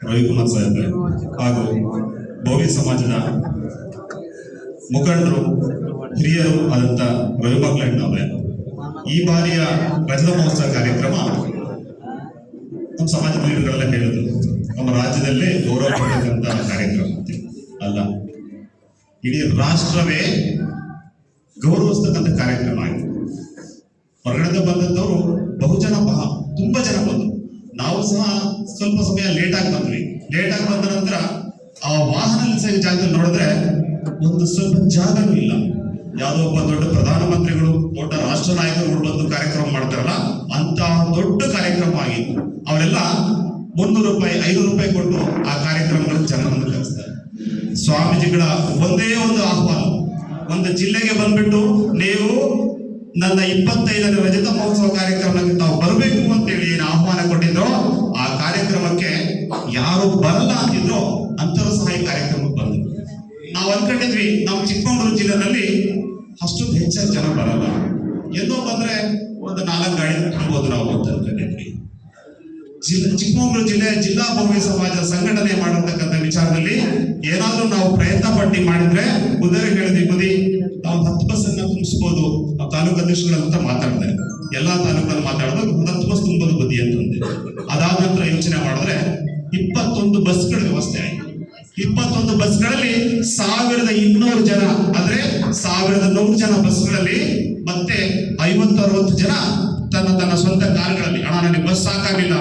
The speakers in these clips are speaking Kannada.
ರವಿಕುಮಾರ್ ಸಾಹೇಬ್ರೆ ಹಾಗೂ ಭವ್ಯ ಸಮಾಜದ ಮುಖಂಡರು ಹಿರಿಯರು ಆದಂತ ರವಿಮಕ್ಳಣ್ಣವರೇ, ಈ ಬಾರಿಯ ರಜತ ಮಹೋತ್ಸವ ಕಾರ್ಯಕ್ರಮ ನಮ್ಮ ಸಮಾಜದ ಲೀಡರ್ಗಳೆಲ್ಲ ಹೇಳಿದ್ರು, ನಮ್ಮ ರಾಜ್ಯದಲ್ಲೇ ಗೌರವ ಪಡೆದಂತ ಕಾರ್ಯಕ್ರಮ ಅಲ್ಲ, ಇಡೀ ರಾಷ್ಟ್ರವೇ ಗೌರವಿಸ್ತಕ್ಕಂಥ ಕಾರ್ಯಕ್ರಮ ಆಯಿತು. ಹೊರಗಡೆ ಬಂದವರು ಬಹುಜನ ತುಂಬಾ ಜನ ಬಂದರು. ನಾವು ಸಹ ಸ್ವಲ್ಪ ಸಮಯ ಲೇಟ್ ಆಗಿ ಬಂದ್ವಿ. ಲೇಟ್ ಆಗಿ ಬಂದ ನಂತರ ಆ ವಾಹನ ನಿಲ್ಲಿಸೋ ಜಾಗದಲ್ಲಿ ನೋಡಿದ್ರೆ ಒಂದು ಸ್ವಲ್ಪ ಜಾಗನೂ ಇಲ್ಲ. ಯಾವುದೋ ಒಬ್ಬ ದೊಡ್ಡ ಪ್ರಧಾನಮಂತ್ರಿಗಳು, ದೊಡ್ಡ ರಾಷ್ಟ್ರ ನಾಯಕರುಗಳು ಬಂದು ಕಾರ್ಯಕ್ರಮ ಮಾಡ್ತಾರಲ್ಲ, ಅಂತ ದೊಡ್ಡ ಕಾರ್ಯಕ್ರಮ ಆಗಿತ್ತು. ಅವರೆಲ್ಲ 300 ರೂಪಾಯಿ 500 ರೂಪಾಯಿ ಕೊಟ್ಟು ಆ ಕಾರ್ಯಕ್ರಮಗಳು ಜನರನ್ನು ಕಲಿಸ್ತಾರೆ. ಸ್ವಾಮೀಜಿಗಳ ಒಂದೇ ಒಂದು ಆಹ್ವಾನ, ಒಂದು ಜಿಲ್ಲೆಗೆ ಬಂದ್ಬಿಟ್ಟು ನೀವು ನನ್ನ 25ನೇ ರಜತ ಮಹೋತ್ಸವ ಕಾರ್ಯಕ್ರಮಕ್ಕೆ ತಾವು ಬರಬೇಕು ಅಂತೇಳಿ ಏನು ಆಹ್ವಾನ ಕೊಟ್ಟಿದ್ರು, ಆ ಕಾರ್ಯಕ್ರಮಕ್ಕೆ ಯಾರು ಬರಲ್ಲ ಅಂತಿದ್ರು ಅಂತರೂ ಸಹ ಈ ಕಾರ್ಯಕ್ರಮಕ್ಕೆ ಬಂದ್ರು. ನಾವು ಅನ್ಕೊಂಡಿದ್ವಿ ನಮ್ಮ ಚಿಕ್ಕಮಗಳೂರು ಜಿಲ್ಲೆನಲ್ಲಿ ಅಷ್ಟೊಂದು ಹೆಚ್ಚಾಗಿ ಜನ ಬರಲ್ಲ, ಎಲ್ಲೋ ಬಂದ್ರೆ ಒಂದು 4 ಗಾಡಿ ತಗೊಳ್ಬೋದು ನಾವು ಅಂತ ಅನ್ಕೊಂಡಿದ್ವಿ. ಚಿಕ್ಕಮಗಳೂರು ಜಿಲ್ಲೆ ಜಿಲ್ಲಾ ಭವ್ಯ ಸಮಾಜ ಸಂಘಟನೆ ಮಾಡಿರ್ತಕ್ಕಂಥ ವಿಚಾರದಲ್ಲಿ ಏನಾದ್ರೂ ನಾವು ಪ್ರಯತ್ನ ಪಟ್ಟಿ ಮಾಡಿದ್ರೆ, ಉದಾಹರಣೆ ಹೇಳಿದ್ವಿ, ಬದಿ ನಾವು 10 ಬಸ್ ಅನ್ನ ತುಂಬಿಸಬಹುದು. ನಾವು ತಾಲೂಕು ಅಧ್ಯಕ್ಷಗಳಂತ ಮಾತಾಡಿದೆ, ಎಲ್ಲಾ ತಾಲೂಕಲ್ಲಿ ಮಾತಾಡಿದ್ರೆ 10 ಬಸ್ ತುಂಬೋದು ಬದಿ ಅಂತಂದೆ. ಅದಾದ ನಂತರ ಯೋಚನೆ ಮಾಡಿದ್ರೆ 21 ಬಸ್ಗಳ ವ್ಯವಸ್ಥೆ ಆಯ್ತು. 21 ಬಸ್ಗಳಲ್ಲಿ 1200 ಜನ, ಅಂದ್ರೆ 1100 ಜನ ಬಸ್ಗಳಲ್ಲಿ ಮತ್ತೆ 50-60 ಜನ ತನ್ನ ಸ್ವಂತ ಕಾರ್ಗಳಲ್ಲಿ, ಅಣ್ಣ ನನಗೆ ಬಸ್ ಸಾಕಾಗಿಲ್ಲ,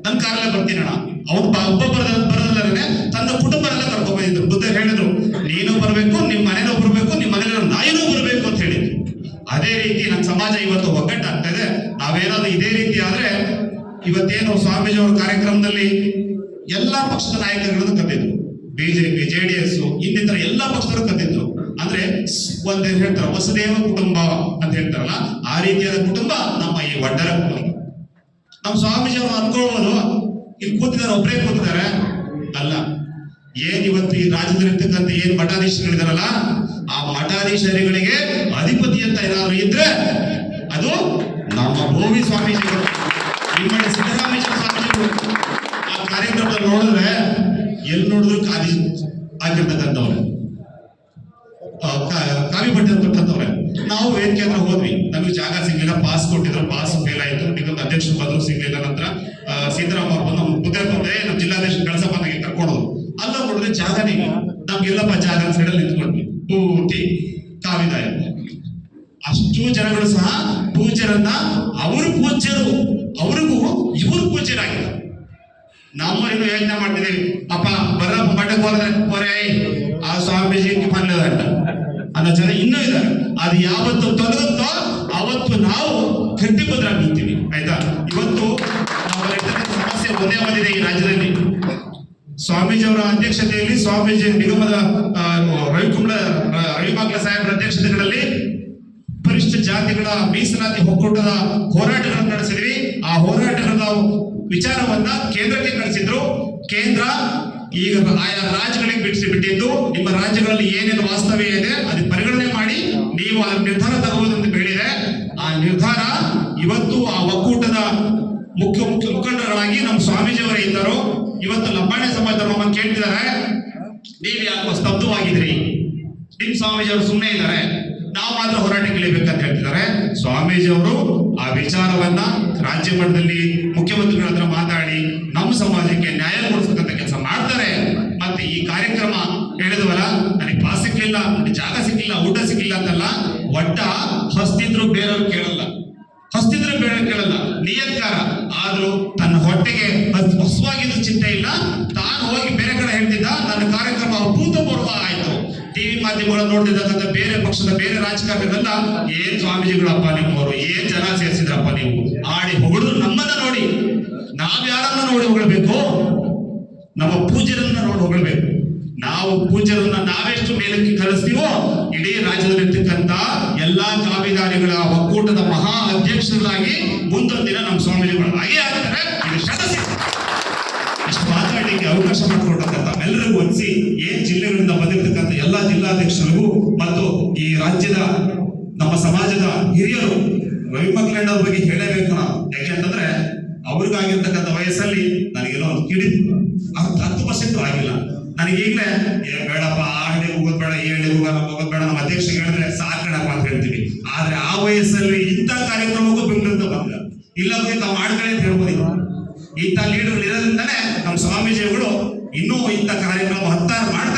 ನನ್ನ ಕಾರಲ್ಲೇ ಬರ್ತೀನಿ ಅಣ್ಣ, ಅವ್ರು ಒಬ್ಬ ಬರೋದಲ್ಲೇ ತನ್ನ ಕುಟುಂಬರೆಲ್ಲ ಕರ್ಕೊಂಡ್ ಬಂದಿದ್ರು. ಬುದ್ಧ ಹೇಳಿದ್ರು, ನೀನು ಬರಬೇಕು, ನಿಮ್ಮ ಮನೇನೂ ಬರಬೇಕು, ನಿಮ್ಮ ಮನೇಲಿ ನಾಯಿನೂ ಬರಬೇಕು ಅಂತ ಹೇಳಿದ್ರು. ಅದೇ ರೀತಿ ನಮ್ಮ ಸಮಾಜ ಇವತ್ತು ಒಗ್ಗಟ್ಟಾಗ್ತಾ ಇದೆ. ನಾವೇನಾದ್ರೂ ಇದೇ ರೀತಿ ಆದ್ರೆ, ಇವತ್ತೇನು ಸ್ವಾಮೀಜಿ ಅವರ ಕಾರ್ಯಕ್ರಮದಲ್ಲಿ ಎಲ್ಲಾ ಪಕ್ಷದ ನಾಯಕರುಗಳನ್ನು ಕರೆದಿದ್ರು, ಬಿಜೆಪಿ, JDS, ಇನ್ನಿತರ ಎಲ್ಲಾ ಪಕ್ಷದವರು ಕರೆದಿದ್ರು. ಅಂದ್ರೆ ಒಂದ್ ಹೇಳ್ತಾರ ವಸುದೇವ ಕುಟುಂಬ ಅಂತ ಹೇಳ್ತಾರಲ್ಲ, ಆ ರೀತಿಯಾದ ಕುಟುಂಬ ನಮ್ಮ ಈ ವಡ್ಡರ ಕುಟುಂಬ. ನಮ್ಮ ಸ್ವಾಮೀಜಿ ಅವರು ಅನ್ಕೊಳ್ಬೋದು, ಇಲ್ಲಿ ಕೂತಿದ್ದಾರೆ ಒಬ್ಬರೇ ಕೂತಿದ್ದಾರೆ ಅಲ್ಲ, ಏನ್ ಇವತ್ತು ಈ ರಾಜ್ಯದಲ್ಲಿರ್ತಕ್ಕಂಥ ಏನ್ ಮಠಾಧೀಶಗಳಿದಾರಲ್ಲ, ಆ ಮಠಾಧೀಶರಿಗೆ ಅಧಿಪತಿ ಅಂತ ಏನಾದ್ರು ಇದ್ರೆ ಅದು ನಮ್ಮ ಭೋವಿ ಸ್ವಾಮೀಜಿಗಳು, ನಿಮ್ಮ ಸಿದ್ದರಾಮೇಶ್ವರ ಸ್ವಾಮೀಜಿಗಳು. ಆ ಕಾರ್ಯಕ್ರಮದಲ್ಲಿ ನೋಡಿದ್ರೆ ಎಲ್ಲಿ ನೋಡಿದ್ರು ಖಾದಿ ಆಗಿರ್ತಕ್ಕಂಥವ್ರೆ, ಕಾವಿ ಬಟ್ಟೆ ಅಂತಕ್ಕಂಥವ್ರೆ. ನಾವು ವೇದಿಕೆ ಹತ್ರ ಹೋದ್ವಿ, ನಮಗೆ ಜಾಗ ಸಿಗ್ಲಿಲ್ಲ, ಪಾಸ್ ಕೊಟ್ಟಿದ್ರು, ಪಾಸ್ ಫೇಲ್ ಆಯ್ತು. ನಿಗಮದ ಅಧ್ಯಕ್ಷರು ಬಂದ್ರು, ಸಿಗ್ಲಿಲ್ಲ. ನಂತರ ಸಿದ್ದರಾಮಯ್ಯ ಬಂದು ಮುದ್ದೆ ಬಂದ್ರೆ ನಮ್ಮ ಜಿಲ್ಲಾಧ್ಯಕ್ಷ ಕೆಲಸ ಬಂದಾಗೆ ಕರ್ಕೊಂಡೋದು. ಅಲ್ಲ ನೋಡಿದ್ರೆ ಜಾಗನೇ ಇಲ್ಲ. ನಮ್ಗೆಲ್ಲಪ್ಪ ಜಾಗ ಸೈಡಲ್ಲಿ ನಿಂತ್ಕೊಂಡ್ವಿ, ಪೂರ್ತಿ ಕಾವಿದಾಯ. ಅಷ್ಟು ಜನಗಳು ಸಹ ಪೂಜ್ಯರನ್ನ, ಅವರು ಪೂಜ್ಯರು, ಅವ್ರಿಗೂ ಇವರು ಪೂಜ್ಯರಾಗಿದ್ದಾರೆ. ನಾವು ಇನ್ನು ಯೋಚನೆ ಮಾಡ್ತಿದ್ದೀವಿ, ಅಪ್ಪ ಬರ ಮಠಕ್ಕೆ ಹೋದ್ರೆ ಆ ಸ್ವಾಮೀಜಿ ಬಂದಿಲ್ಲ ಅನ್ನೋ ಜನ ಇನ್ನೂ ಇದ್ದಾರೆ. ಅದು ಯಾವತ್ತು ತೊಲಗುತ್ತೋ ಅವತ್ತು ನಾವು ಗಟ್ಟಿಬದ್ರಾಗಿ ನಿಂತೀವಿ, ಆಯ್ತಾ. ಇವತ್ತು ಸಮಸ್ಯೆ ಒಂದೇ ಬಂದಿದೆ ಈ ರಾಜ್ಯದಲ್ಲಿ. ಸ್ವಾಮೀಜಿ ಅವರ ಅಧ್ಯಕ್ಷತೆಯಲ್ಲಿ, ಸ್ವಾಮೀಜಿ ನಿಗಮದ ರವಿಮಕ್ಳ ಸಾಹೇಬರ ಅಧ್ಯಕ್ಷತೆಗಳಲ್ಲಿ ಪರಿಶಿಷ್ಟ ಜಾತಿಗಳ ಮೀಸಲಾತಿ ಒಕ್ಕೂಟದ ಹೋರಾಟಗಳನ್ನು ನಡೆಸಿದ್ವಿ. ಆ ಹೋರಾಟಗಳ ವಿಚಾರವನ್ನ ಕೇಂದ್ರಕ್ಕೆ ಕಳಿಸಿದ್ರು. ಕೇಂದ್ರ ಈಗ ಆಯಾ ರಾಜ್ಯಗಳಿಗೆ ಬಿಟ್ಟಿದ್ದು, ನಿಮ್ಮ ರಾಜ್ಯಗಳಲ್ಲಿ ಏನೇನು ವಾಸ್ತವ್ಯ ಇದೆ ಅದಕ್ಕೆ ಪರಿಗಣನೆ ಮಾಡಿ ನೀವು ಅದರ ನಿರ್ಧಾರ ತಗೋಬಹುದು ಅಂತ ಹೇಳಿದೆ. ಆ ನಿರ್ಧಾರ ಇವತ್ತು ಆ ಒಕ್ಕೂಟದ ಮುಖಂಡರಾಗಿ ನಮ್ಮ ಸ್ವಾಮೀಜಿಯವರೇ ಇದ್ದರು. ಇವತ್ತು ಲಂಬಾಣಿ ಸಮಾಜದವರು ನಮ್ಮನ್ನು ಕೇಳ್ತಿದ್ದಾರೆ, ನೀವು ಯಾಕೋ ಸ್ತಬ್ಧವಾಗಿದ್ರಿ, ನಿಮ್ ಸ್ವಾಮೀಜಿ ಅವರು ಸುಮ್ಮನೆ ಇದ್ದಾರೆ, ನಾವು ಮಾತ್ರ ಹೋರಾಟಕ್ಕೆ ಇಳಿಬೇಕಂತ ಹೇಳ್ತಿದ್ದಾರೆ. ಸ್ವಾಮೀಜಿ ಅವರು ಆ ವಿಚಾರವನ್ನ ರಾಜ್ಯ ಮಟ್ಟದಲ್ಲಿ ಮುಖ್ಯಮಂತ್ರಿಗಳ ಹತ್ರ ಮಾತಾಡಿ ನಮ್ಮ ಸಮಾಜಕ್ಕೆ ನ್ಯಾಯ ಕೊಡಿಸತಕ್ಕಂಥ ಕೆಲಸ ಮಾಡ್ತಾರೆ. ಮತ್ತೆ ಈ ಕಾರ್ಯಕ್ರಮ ಹೇಳಿದ್ವಲ್ಲ, ನನಗೆ ಪಾಸ್ ಸಿಗ್ಲಿಲ್ಲ, ಜಾಗ ಸಿಗ್ಲಿಲ್ಲ, ಊಟ ಸಿಗ್ಲಿಲ್ಲ ಅಂತಲ್ಲ, ಒಟ್ಟ ಹಸ್ತಿದ್ರು ಬೇರೆಯವ್ರು ಕೇಳಲ್ಲ, ಹಸ್ತಿದ್ರು ಬೇರೆ ಕೇಳಲ್ಲ, ನಿಯತ್ಕಾರ ಆದ್ರೂ ತನ್ನ ಹೊಟ್ಟೆಗೆ ಹೊಸವಾಗಿದ್ದು ಚಿಂತೆ ಇಲ್ಲ. ತಾನು ಹೋಗಿ ಬೇರೆ ಕಡೆ ಹೇಳ್ತಿದ್ದ, ನನ್ನ ಕಾರ್ಯಕ್ರಮ ಅಭೂತಪೂರ್ವ ಆಯ್ತು. ಟಿವಿ ಮಾಧ್ಯಮಗಳು ನೋಡ್ತಿದ್ದಂತ ಬೇರೆ ಪಕ್ಷದ ಬೇರೆ ರಾಜಕಾರಣಿಗಳೆಲ್ಲ, ಏನ್ ಸ್ವಾಮೀಜಿಗಳಪ್ಪ ನಿಮ್ಮವರು, ಏನ್ ಜನ ಸೇರಿಸಿದ್ರಪ್ಪ ನೀವು, ಆಡಿ ಹೊಗಳಿದ್ರು. ನಮ್ಮನ್ನ ನೋಡಿ, ನಾವ್ ಯಾರನ್ನ ನೋಡಿ ಹೊಗಳಬೇಕು, ನಮ್ಮ ಪೂಜ್ಯರನ್ನ ನೋಡಿ ಹೊಗಳಬೇಕು. ನಾವು ಪೂಜ್ಯರನ್ನ ನಾವೆಷ್ಟು ಮೇಲಕ್ಕೆ ಕಳಿಸ್ತೀವೋ, ಇಡೀ ರಾಜ್ಯದಲ್ಲಿರ್ತಕ್ಕಂಥ ಎಲ್ಲಾ ಕಾವಿದಾರಿಗಳ ಒಕ್ಕೂಟದ ಮಹಾ ಅಧ್ಯಕ್ಷರಾಗಿ ಮುಂದೊಂದು ದಿನ ನಮ್ಮ ಸ್ವಾಮೀಜಿಗಳು ಹಾಗೆ ಆಗ್ತಾರೆ. ಇದು ಶತಸಿದ್ಧ. ಇಷ್ಟು ಮಾತಾಡಲಿಕ್ಕೆ ಅವಕಾಶ ಮಾಡಿಕೊಟ್ಟಂತ ಎಲ್ಲರಿಗೂ ಹೊಂದಿಸಿ, ಏನ್ ಜಿಲ್ಲೆಗಳಿಂದ ಬಂದಿರತಕ್ಕಂಥ ಎಲ್ಲಾ ಜಿಲ್ಲಾಧ್ಯಕ್ಷರಿಗೂ ಮತ್ತು ಈ ರಾಜ್ಯದ ನಮ್ಮ ಸಮಾಜದ ಹಿರಿಯರು ರವಿಮಕ್ಳಣ್ಣವ್ರ ಬಗ್ಗೆ ಹೇಳಬೇಕು ನಾವು. ಯಾಕೆಂತಂದ್ರೆ ಅವ್ರಿಗಾಗಿರ್ತಕ್ಕಂಥ ವಯಸ್ಸಲ್ಲಿ ನನಗೆಲ್ಲೋ ಒಂದು ಕಿಡಿ ಅರ್ಥ ನನಗೀಗಲೇ ಬೇಡಪ್ಪ ಆ ಹಳ್ಳಿಗೆ ಹೋಗೋದು ಬೇಡ, ಈ ಹಳ್ಳಿಗೆ ಹೋಗೋದು ಬೇಡ, ನಮ್ಮ ಅಧ್ಯಕ್ಷರಿಗೆ ಹೇಳಿದ್ರೆ ಸಾಕಣಪ್ಪ ಅಂತ ಹೇಳ್ತೀವಿ. ಆದ್ರೆ ಆ ವಯಸ್ಸಲ್ಲಿ ಇಂಥ ಕಾರ್ಯಕ್ರಮಕ್ಕೂ ಬೆಂಗಳೂರಿಂದ ಬಂದ ಇಲ್ಲ ತಾವು ಮಾಡ್ಕೊಳ್ಳಿ ಅಂತ ಹೇಳ್ಬೋದು. ಇಂಥ ಲೀಡರ್ಗಳು ಇರೋದ್ರಿಂದಾನೇ ನಮ್ಮ ಸ್ವಾಮೀಜಿಗಳು ಇನ್ನೂ ಇಂಥ ಕಾರ್ಯಕ್ರಮ ಹತ್ತಾರು ಮಾಡ್ತಾರೆ.